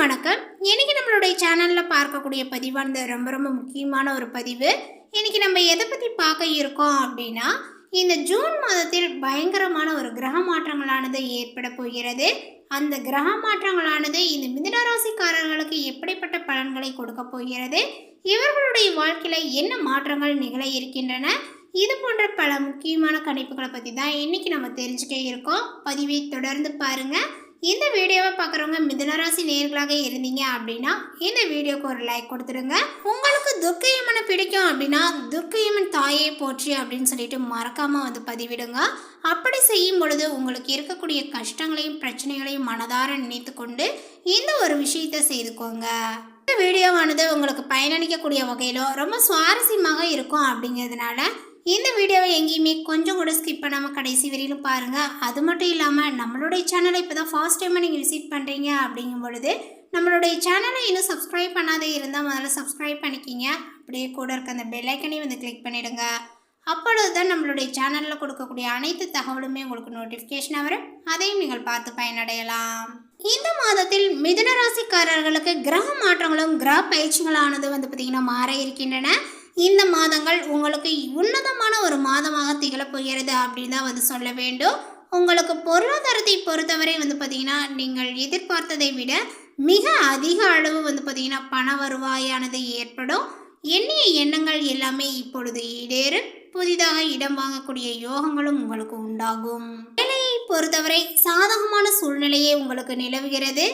வணக்கம். இன்னைக்கு நம்மளுடைய சேனல்ல பார்க்கக்கூடிய பதிவானது ரொம்ப ரொம்ப முக்கியமான ஒரு பதிவு. இன்னைக்கு நம்ம எதை பத்தி பார்க்க இருக்கோம் அப்படின்னா, இந்த ஜூன் மாதத்தில் பயங்கரமான ஒரு கிரக மாற்றங்களானது ஏற்பட போகிறது. அந்த கிரக மாற்றங்களானது இந்த மிதுன ராசிக்காரர்களுக்கு எப்படிப்பட்ட பலன்களை கொடுக்க போகிறது, இவர்களுடைய வாழ்க்கையில என்ன மாற்றங்கள் நிகழ இருக்கின்றன, இது போன்ற பல முக்கியமான கணிப்புகளை பற்றி தான் இன்னைக்கு நம்ம தெரிஞ்சுக்க இருக்கோம். பதிவை தொடர்ந்து பாருங்க. இந்த வீடியோவை பார்க்குறவங்க மிதுனராசி நேர்களாக இருந்தீங்க அப்படின்னா இந்த வீடியோக்கு ஒரு லைக் கொடுத்துடுங்க. உங்களுக்கு துர்க்கையம்மனை பிடிக்கும் அப்படின்னா துர்க்கையம்மன் தாயை போற்றி அப்படின்னு சொல்லிட்டு மறக்காமல் பதிவிடுங்க. அப்படி செய்யும் பொழுது உங்களுக்கு இருக்கக்கூடிய கஷ்டங்களையும் பிரச்சனைகளையும் மனதார நினைத்து கொண்டு இந்த ஒரு விஷயத்தை செய்துக்கோங்க. இந்த வீடியோவானது உங்களுக்கு பயனளிக்கக்கூடிய வகையிலோ ரொம்ப சுவாரஸ்யமாக இருக்கும் அப்படிங்கிறதுனால இந்த வீடியோவை எங்கேயுமே கொஞ்சம் கூட ஸ்கிப் பண்ணாமல் கடைசி வரையிலும் பாருங்கள். அது மட்டும் இல்லாமல் நம்மளுடைய சேனலை இப்போ தான் ஃபர்ஸ்ட் டைமாக நீங்கள் விசிட் பண்ணுறீங்க அப்படிங்கும் பொழுது நம்மளுடைய சேனலை இன்னும் சப்ஸ்கிரைப் பண்ணாதே இருந்தால் முதல்ல சப்ஸ்கிரைப் பண்ணிக்கிங்க. அப்படியே கூட இருக்க அந்த பெல் ஐக்கனையும் கிளிக் பண்ணிவிடுங்க. அப்பொழுது தான் நம்மளுடைய சேனலில் கொடுக்கக்கூடிய அனைத்து தகவலுமே உங்களுக்கு நோட்டிஃபிகேஷனாக வரும். அதையும் நீங்கள் பார்த்து பயனடையலாம். இந்த மாதத்தில் மிதுன ராசிக்காரர்களுக்கு கிரக மாற்றங்களும் கிரக பயிற்சிகளானது பார்த்திங்கன்னா மாற இருக்கின்றன. இந்த மாதங்கள் உங்களுக்கு உன்னதமான ஒரு மாதமாக திகழப் போகிறது அப்படின்னு தான் சொல்ல வேண்டும். உங்களுக்கு பொருளாதாரத்தை பொறுத்தவரை பார்த்திங்கன்னா நீங்கள் எதிர்பார்த்ததை விட மிக அதிக அளவு பார்த்திங்கன்னா பண வருவாயானது ஏற்படும். எண்ணிய எண்ணங்கள் எல்லாமே இப்பொழுது ஈடேறும். புதிதாக இடம் வாங்கக்கூடிய யோகங்களும் உங்களுக்கு உண்டாகும். வேலையை பொறுத்தவரை சாதகமான சூழ்நிலையே உங்களுக்கு நிலவுகிறது.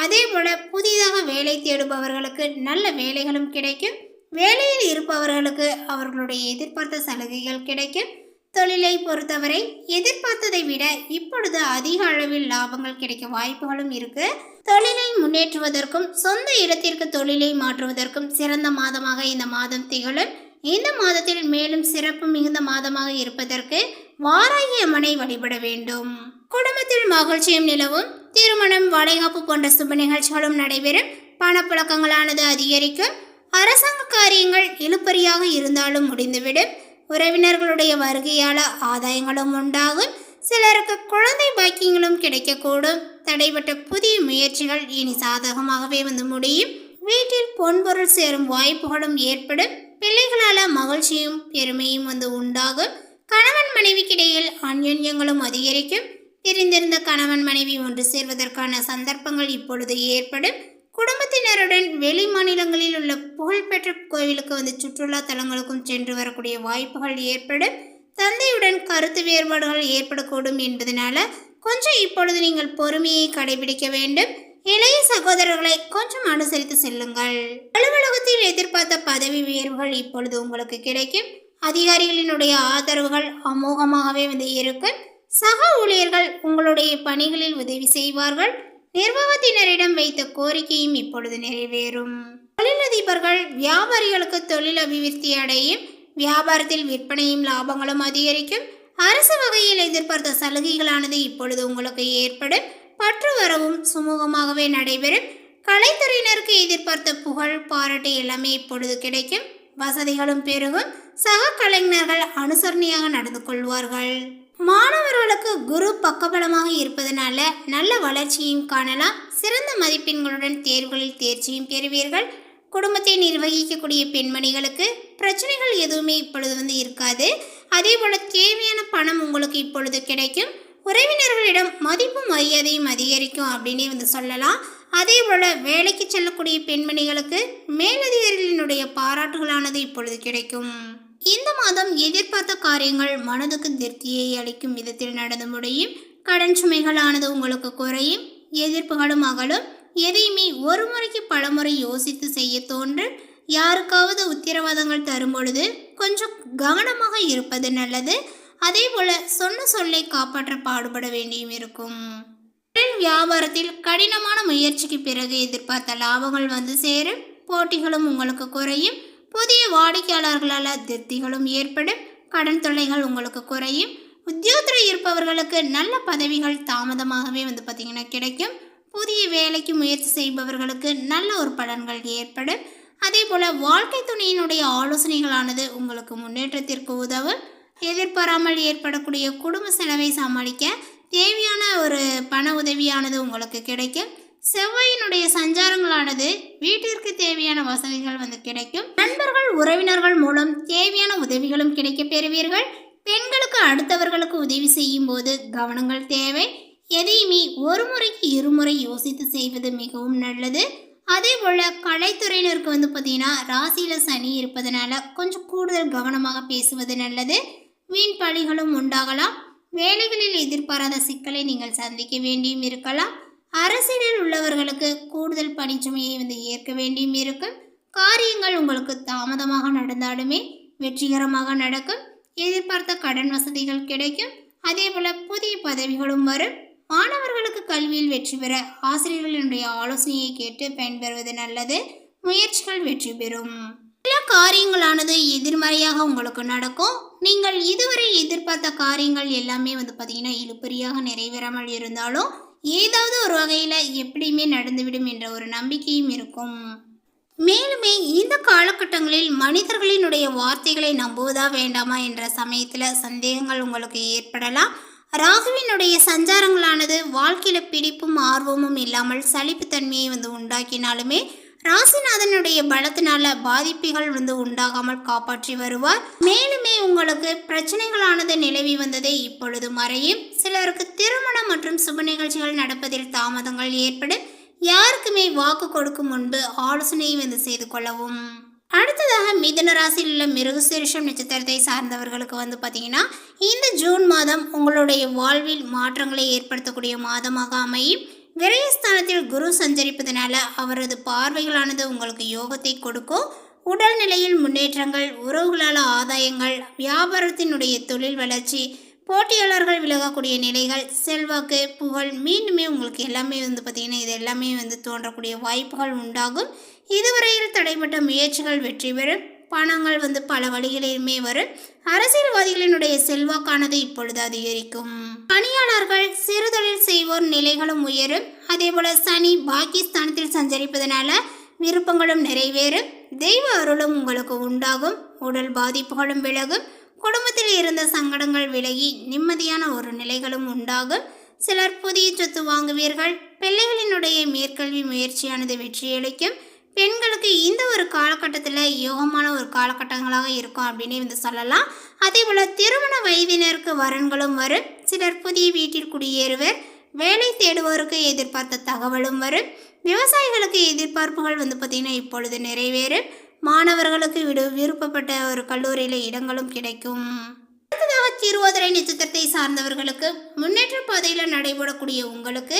அதே போல புதிதாக வேலை தேடுபவர்களுக்கு நல்ல வேலைகளும் கிடைக்கும். வேலையில் இருப்பவர்களுக்கு அவர்களுடைய எதிர்பார்த்த சலுகைகள் கிடைக்கும். தொழிலை பொறுத்தவரை எதிர்பார்த்ததை விட இப்பொழுது அதிக அளவில் லாபங்கள் கிடைக்க வாய்ப்புகளும் இருக்கு. தொழிலை முன்னேற்றுவதற்கும் சொந்த இடத்திற்கு தொழிலை மாற்றுவதற்கும் சிறந்த மாதமாக இந்த மாதம் திகழும். இந்த மாதத்தில் மேலும் சிறப்பு மிகுந்த மாதமாக இருப்பதற்கு வாராகி அம்மனை வழிபட வேண்டும். குடும்பத்தில் மகிழ்ச்சியும் நிலவும். திருமணம், வளைகாப்பு போன்ற சுப நிகழ்ச்சிகளும் நடைபெறும். பணப்புழக்கங்களானது அதிகரிக்கும். அரசாங்க காரியங்கள் இழுபறியாக இருந்தாலும் முடிந்துவிடும். உறவினர்களுடைய வருகையால் ஆதாயங்களும் உண்டாகும். சிலருக்கு குழந்தை பாக்கியங்களும் கிடைக்கக்கூடும். தடைபட்ட புதிய முயற்சிகள் இனி சாதகமாகவே முடியும். வீட்டில் பொன்பொருள் சேரும் வாய்ப்புகளும் ஏற்படும். பிள்ளைகளால் மகிழ்ச்சியும் பெருமையும் உண்டாகும். கணவன் மனைவிக்கிடையில் அந்யோன்யங்களும் அதிகரிக்கும். பிரிந்திருந்த கணவன் மனைவி ஒன்று சேர்வதற்கான சந்தர்ப்பங்கள் இப்பொழுது ஏற்படும். குடும்பத்தினருடன் வெளி மாநிலங்களில் உள்ள புகழ்பெற்ற கோவிலுக்கு சுற்றுலா தலங்களுக்கும் சென்று வரக்கூடிய வாய்ப்புகள் ஏற்படும். தந்தையுடன் கருத்து வேறுபாடுகள் ஏற்படக்கூடும் என்பதனால கொஞ்சம் இப்பொழுது நீங்கள் பொறுமையை கடைபிடிக்க வேண்டும். இளைய சகோதரர்களை கொஞ்சம் அனுசரித்து செல்லுங்கள். அலுவலகத்தில் எதிர்பார்த்த பதவி உயர்வுகள் இப்பொழுது உங்களுக்கு கிடைக்கும். அதிகாரிகளினுடைய ஆதரவுகள் அமோகமாகவே இருக்கும். சக ஊழியர்கள் உங்களுடைய பணிகளில் உதவி செய்வார்கள். நிர்வாகத்தினரிடம் வைத்த கோரிக்கையும் இப்பொழுது நிறைவேறும். தொழிலதிபர்கள் வியாபாரிகளுக்கு தொழில் அபிவிருத்தி அடையும். வியாபாரத்தில் விற்பனையும் லாபங்களும் அதிகரிக்கும். அரசு வகையில் எதிர்பார்த்த சலுகைகளானது இப்பொழுது உங்களுக்கு ஏற்படும். பற்று வரவும் சுமூகமாகவே நடைபெறும். கலைத்துறையினருக்கு எதிர்பார்த்த புகழ், பாராட்டு எல்லாமே இப்பொழுது கிடைக்கும். வசதிகளும் பெருகும். சக கலைஞர்கள் அனுசரணையாக நடந்து கொள்வார்கள். மாணவர்களுக்கு குரு பக்கபலமாக இருப்பதனால நல்ல வளர்ச்சியையும் காணலாம். சிறந்த மதிப்பெண்களுடன் தேர்வுகளில் தேர்ச்சியும் பெறுவீர்கள். குடும்பத்தை நிர்வகிக்கக்கூடிய பெண்மணிகளுக்கு பிரச்சனைகள் எதுவுமே இப்பொழுது இருக்காது. அதே போல தேவையான பணம் உங்களுக்கு இப்பொழுது கிடைக்கும். உறவினர்களிடம் மதிப்பும் மரியாதையும் அதிகரிக்கும் அப்படின்னே சொல்லலாம். அதே போல வேலைக்கு செல்லக்கூடிய பெண்மணிகளுக்கு மேலதிகாரிகளினுடைய பாராட்டுகளானது இப்பொழுது கிடைக்கும். இந்த மாதம் எதிர்பார்த்த காரியங்கள் மனதுக்கு திருப்தியை அளிக்கும் விதத்தில் நடந்து முடியும். கடன் சுமைகளானது உங்களுக்கு குறையும். எதிர்ப்புகளும் அகலும். எதையுமே ஒரு முறைக்கு பலமுறை யோசித்து செய்ய தோன்றும். யாருக்காவது உத்தரவாதங்கள் தரும் பொழுது கொஞ்சம் கவனமாக இருப்பது நல்லது. அதே போல சொன்ன சொல்லை காப்பாற்ற பாடுபட வேண்டியும் இருக்கும். வியாபாரத்தில் கடினமான முயற்சிக்கு பிறகு எதிர்பார்த்த லாபங்கள் சேரும். போட்டிகளும் உங்களுக்கு குறையும். புதிய வாடிக்கையாளர்களால் திருப்திகளும் ஏற்படும். கடன் தொல்லைகள் உங்களுக்கு குறையும். உத்தியோகத்தில் இருப்பவர்களுக்கு நல்ல பதவிகள் தாமதமாகவே பார்த்திங்கன்னா கிடைக்கும். புதிய வேலைக்கு முயற்சி செய்பவர்களுக்கு நல்ல ஒரு பலன்கள் ஏற்படும். அதே போல் வாழ்க்கை துணையினுடைய ஆலோசனைகளானது உங்களுக்கு முன்னேற்றத்திற்கு உதவும். எதிர்பாராமல் ஏற்படக்கூடிய குடும்ப செலவை சமாளிக்க தேவையான ஒரு பண உதவியானது உங்களுக்கு கிடைக்கும். செவ்வாயினுடைய சஞ்சாரங்கள் காரியங்களானது வீட்டிற்கு தேவையான வசதிகள் கிடைக்கும். நண்பர்கள் உறவினர்கள் மூலம் தேவையான உதவிகளும் கிடைக்க பெறுவீர்கள். பெண்களுக்கு அடுத்தவர்களுக்கு உதவி செய்யும் போது கவனங்கள் தேவை. எதையுமே ஒரு முறைக்கு இருமுறை யோசித்து செய்வது மிகவும் நல்லது. அதே போல் கலைத்துறையினருக்கு பார்த்தீங்கன்னா ராசியில் சனி இருப்பதனால கொஞ்சம் கூடுதல் கவனமாக பேசுவது நல்லது. வீண் பழிகளும் உண்டாகலாம். வேலைகளில் எதிர்பாராத சிக்கலை நீங்கள் சந்திக்க வேண்டியும் இருக்கலாம். அரசியலில் உள்ளவர்களுக்கு கூடுதல் பணிச்சுமையை ஏற்க வேண்டியும் இருக்கும். காரியங்கள் உங்களுக்கு தாமதமாக நடந்தாலுமே வெற்றிகரமாக நடக்கும். எதிர்பார்த்த கடன் வசதிகள் கிடைக்கும். அதே போல புதிய பதவிகளும் வரும். மாணவர்களுக்கு கல்வியில் வெற்றி பெற ஆசிரியர்களினுடைய ஆலோசனையை கேட்டு பயன்பெறுவது நல்லது. முயற்சிகள் வெற்றி பெறும். சில காரியங்களானது எதிர்மறையாக உங்களுக்கு நடக்கும். நீங்கள் இதுவரை எதிர்பார்த்த காரியங்கள் எல்லாமே பார்த்தீங்கன்னா இழுபறியாக நிறைவேறாமல் இருந்தாலும் ஏதாவது ஒரு வகையில் எப்படியுமே நடந்துவிடும் என்ற ஒரு நம்பிக்கையும் இருக்கும். மேலுமே இந்த காலகட்டங்களில் மனிதர்களினுடைய வார்த்தைகளை நம்புவதா வேண்டாமா என்ற சமயத்தில் சந்தேகங்கள் உங்களுக்கு ஏற்படலாம். ராகுவினுடைய சஞ்சாரங்களானது வாழ்க்கையில் பிடிப்பும் ஆர்வமும் இல்லாமல் சலிப்புத்தன்மையை உண்டாக்கினாலுமே ராசிநாதனுடைய பலத்தினால பாதிப்புகள் உண்டாகாமல் காப்பாற்றி வருவார். மேலுமே உங்களுக்கு பிரச்சனைகளானது நிலவி வந்ததே இப்பொழுது மறையும். சிலருக்கு திருமணம் மற்றும் சுப நிகழ்ச்சிகள் நடப்பதில் தாமதங்கள் ஏற்படும். யாருக்குமே வாக்கு கொடுக்கும் முன்பு ஆலோசனையை செய்து கொள்ளவும். அடுத்ததாக மிதுன ராசியில் உள்ள மிருகசீரிஷம் நட்சத்திரத்தை சார்ந்தவர்களுக்கு பார்த்தீங்கன்னா இந்த ஜூன் மாதம் உங்களுடைய வாழ்வில் மாற்றங்களை ஏற்படுத்தக்கூடிய மாதமாக அமையும். விரயஸ்தானத்தில் குரு சஞ்சரிப்பதனால அவரது பார்வைகளானது உங்களுக்கு யோகத்தை கொடுக்கும். உடல்நிலையில் முன்னேற்றங்கள், உறவுகளால் ஆதாயங்கள், வியாபாரத்தினுடைய தொழில் வளர்ச்சி, போட்டியாளர்கள் விலகக்கூடிய நிலைகள், செல்வாக்கு, புகழ் மீண்டுமே உங்களுக்கு எல்லாமே பார்த்தீங்கன்னா இது எல்லாமே தோன்றக்கூடிய வாய்ப்புகள் உண்டாகும். இதுவரையில் தடைப்பட்ட முயற்சிகள் வெற்றி பெறும். பணங்கள் பல வழிகளிலுமே வரும். அரசியல்வாதிகளினுடைய செல்வாக்கானது இப்பொழுது அதிகரிக்கும். பணியாளர்கள், சிறுதொழில் செய்வோர் நிலைகளும் உயரும். அதே போல சனி பாகிஸ்தானத்தில் சஞ்சரிப்பதனால விருப்பங்களும் நிறைவேறும். தெய்வ அருளும் உங்களுக்கு உண்டாகும். உடல் பாதிப்புகளும் விலகும். குடும்பத்தில் இருந்த சங்கடங்கள் விலகி நிம்மதியான ஒரு நிலைகளும் உண்டாகும். சிலர் புதிய சொத்து வாங்குவீர்கள். பிள்ளைகளினுடைய மேற்கல்வி முயற்சியானது வெற்றியளிக்கும். பெண்களுக்கு இந்த ஒரு காலகட்டத்தில் யோகமான ஒரு காலகட்டங்களாக இருக்கும் அப்படின்னு சொல்லலாம். அதே போல் திருமண வயதினருக்கு வரன்களும் வரும். சிலர் புதிய வீட்டில் குடியேறுவர். வேலை தேடுவோருக்கு எதிர்பார்த்த தகவலும் வரும். விவசாயிகளுக்கு எதிர்பார்ப்புகள் பார்த்திங்கன்னா இப்பொழுது நிறைவேறும். மாணவர்களுக்கு விருப்பப்பட்ட ஒரு கல்லூரியில் இடங்களும் கிடைக்கும். அடுத்ததாக திருவாதிரை நட்சத்திரத்தை சார்ந்தவர்களுக்கு முன்னேற்ற பாதையில் நடைபெறக்கூடிய உங்களுக்கு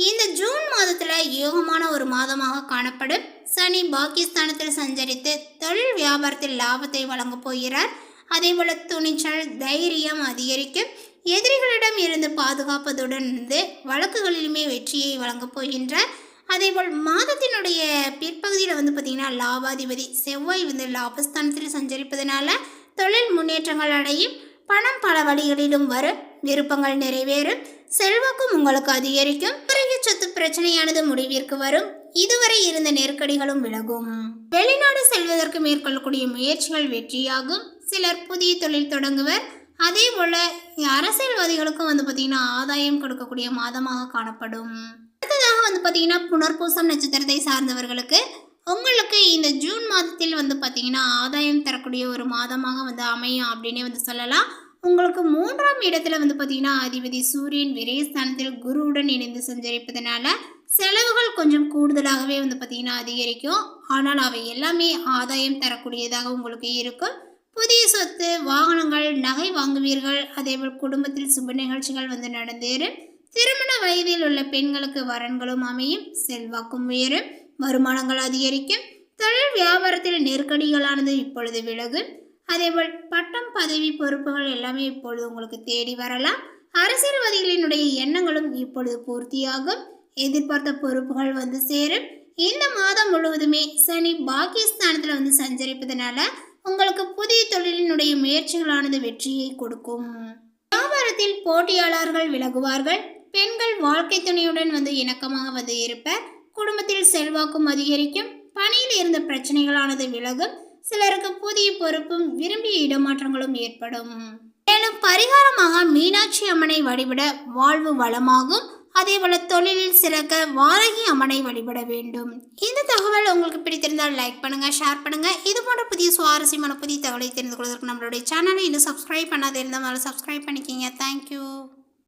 இந்த ஜூன் மாதத்தில் யோகமான ஒரு மாதமாக காணப்படும். சனி பாகிஸ்தானத்தில் சஞ்சரித்து தொழில் வியாபாரத்தில் லாபத்தை வழங்கப் போகிறார். அதே போல துணிச்சல், தைரியம் அதிகரிக்கும். எதிரிகளிடம் இருந்து பாதுகாப்பதுடன் வழக்குகளிலுமே வெற்றியை வழங்கப் போகின்றார். அதேபோல் மாதத்தினுடைய பிற்பகுதியில் பார்த்திங்கன்னா லாபாதிபதி செவ்வாய் லாபஸ்தானத்தில் சஞ்சரிப்பதனால தொழில் முன்னேற்றங்கள் அடையும். பணம் பல வழிகளிலும் வரும். விருப்பங்கள் நிறைவேறும். செல்வாக்கும் உங்களுக்கு அதிகரிக்கும். பிறகு சொத்து பிரச்சனையானது முடிவிற்கு வரும். இதுவரை இருந்த நெருக்கடிகளும் விலகும். வெளிநாடு செல்வதற்கு மேற்கொள்ளக்கூடிய முயற்சிகள் வெற்றியாகும். சிலர் புதிய தொழில் தொடங்குவர். அதே போல அரசியல்வாதிகளுக்கும் பார்த்திங்கன்னா ஆதாயம் கொடுக்கக்கூடிய மாதமாக காணப்படும். அடுத்ததாக பார்த்தீங்கன்னா புனர்பூசம் நட்சத்திரத்தை சார்ந்தவர்களுக்கு உங்களுக்கு இந்த ஜூன் மாதத்தில் பார்த்தீங்கன்னா ஆதாயம் தரக்கூடிய ஒரு மாதமாக அமையும் அப்படின்னு சொல்லலாம். உங்களுக்கு 3ஆம் இடத்துல பார்த்தீங்கன்னா அதிபதி சூரியன் விரயஸ்தானத்தில் குருவுடன் இணைந்து சஞ்சரிப்பதனால செலவுகள் கொஞ்சம் கூடுதலாகவே பார்த்தீங்கன்னா அதிகரிக்கும். ஆனால் அவை எல்லாமே ஆதாயம் தரக்கூடியதாக உங்களுக்கு இருக்கும். புதிய சொத்து, வாகனங்கள், நகை வாங்குவீர்கள். அதேபோல் குடும்பத்தில் சுப நிகழ்ச்சிகள் நடந்தேறும். திருமண வயதில் உள்ள பெண்களுக்கு வரன்களும் அமையும். செல்வாக்கும் உயரும். வருமானங்கள் அதிகரிக்கும். தொழில் வியாபாரத்தில் நெருக்கடிகளானது இப்பொழுது விலகும். அதேபோல் பட்டம், பதவி, பொறுப்புகள் எல்லாமே இப்பொழுது உங்களுக்கு தேடி வரலாம். அரசியல்வாதிகளினுடைய எண்ணங்களும் இப்பொழுது பூர்த்தியாகும். எதிர்பார்த்த பொறுப்புகள் சேரும். இந்த மாதம் முழுவதுமே சனி பாகிஸ்தானத்தில் சஞ்சரிப்பதனால உங்களுக்கு புதிய தொழிலினுடைய முயற்சிகளானது வெற்றியை கொடுக்கும். வியாபாரத்தில் போட்டியாளர்கள் விலகுவார்கள். பெண்கள் வாழ்க்கை துணையுடன் இணக்கமாக இருப்பர். குடும்பத்தில் செல்வாக்கும் அதிகரிக்கும். பணியில் இருந்த பிரச்சனைகளானது விலகும். சிலருக்கு புதிய பொறுப்பும் விரும்பிய இடமாற்றங்களும் ஏற்படும். மேலும் பரிகாரமாக மீனாட்சி அம்மனை வழிபட வாழ்வு வளமாகும். அதே போல் தொழிலில் சிறக்க வாராகி அம்மனை வழிபட வேண்டும். இந்த தகவல் உங்களுக்கு பிடித்திருந்தால் லைக் பண்ணுங்கள், ஷேர் பண்ணுங்கள். இது போன்ற புதிய சுவாரஸ்யமான புதிய தகவலை தெரிந்து கொள்வதற்கு நம்மளுடைய சேனலை இன்னும் சப்ஸ்கிரைப் பண்ணாதே இருந்தால் சப்ஸ்கிரைப் பண்ணிக்கிங்க. தேங்க்யூ.